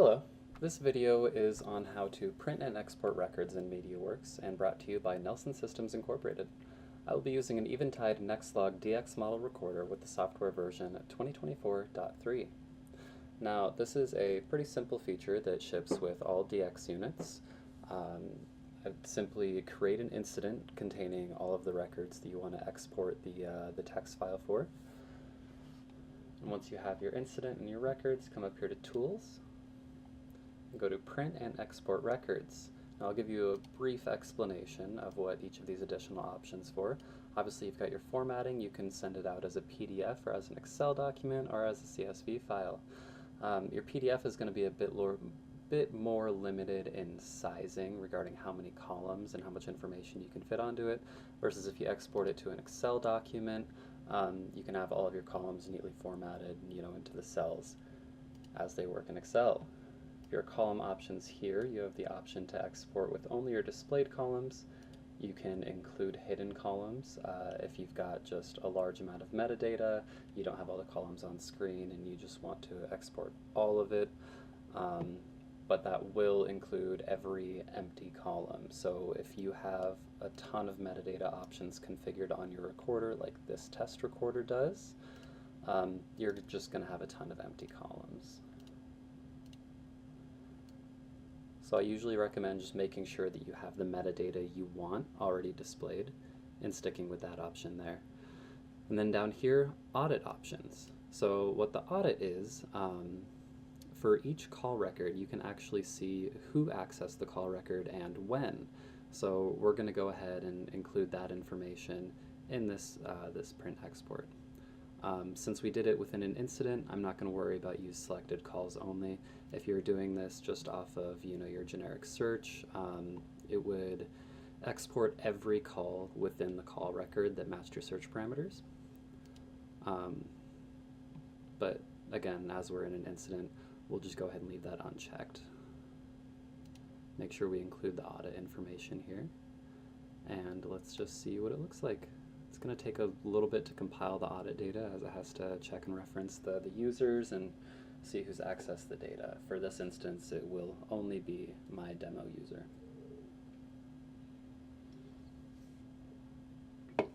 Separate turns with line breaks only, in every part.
Hello, this video is on how to print and export records in MediaWorks and brought to you by Nelson Systems Incorporated. I will be using an Eventide Nextlog DX model recorder with the software version 2024.3. Now, this is a pretty simple feature that ships with all DX units. I'd simply create an incident containing all of the records that you want to export the text file for. And once you have your incident and your records, come up here to Tools, and go to Print and Export Records. Now I'll give you a brief explanation of what each of these additional options for. Obviously you've got your formatting. You can send it out as a PDF or as an Excel document or as a CSV file. Your PDF is going to be a bit more limited in sizing regarding how many columns and how much information you can fit onto it, versus if you export it to an Excel document, you can have all of your columns neatly formatted, into the cells as they work in Excel. Your column options here, you have the option to export with only your displayed columns. You can include hidden columns if you've got just a large amount of metadata, you don't have all the columns on screen and you just want to export all of it. But that will include every empty column. So if you have a ton of metadata options configured on your recorder like this test recorder does, you're just going to have a ton of empty columns. So I usually recommend just making sure that you have the metadata you want already displayed and sticking with that option there. And then down here, audit options. So what the audit is, for each call record, you can actually see who accessed the call record and when. So we're going to go ahead and include that information in this print export. Since we did it within an incident, I'm not going to worry about use selected calls only. If you're doing this just off of your generic search, it would export every call within the call record that matched your search parameters. But again, as we're in an incident, we'll just go ahead and leave that unchecked. Make sure we include the audit information here, and let's just see what it looks like. It's going to take a little bit to compile the audit data, as it has to check and reference the users and see who's accessed the data. For this instance, it will only be my demo user. Let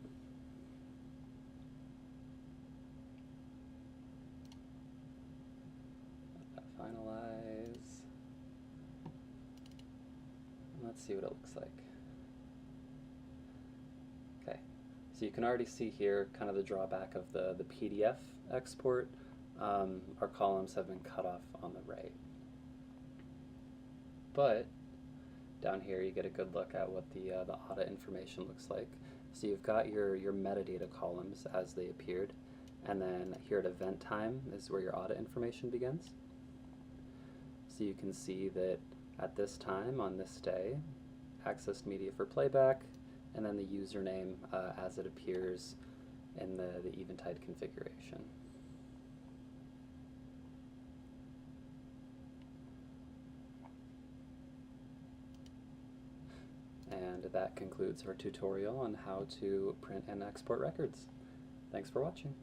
that finalize. Let's see what it looks like. Okay. So you can already see here kind of the drawback of the PDF export. Our columns have been cut off on the right. But down here you get a good look at what the audit information looks like. So you've got your metadata columns as they appeared, and then here at event time is where your audit information begins. So you can see that at this time, on this day, accessed media for playback, and then the username as it appears in the Eventide configuration. And that concludes our tutorial on how to print and export records. Thanks for watching.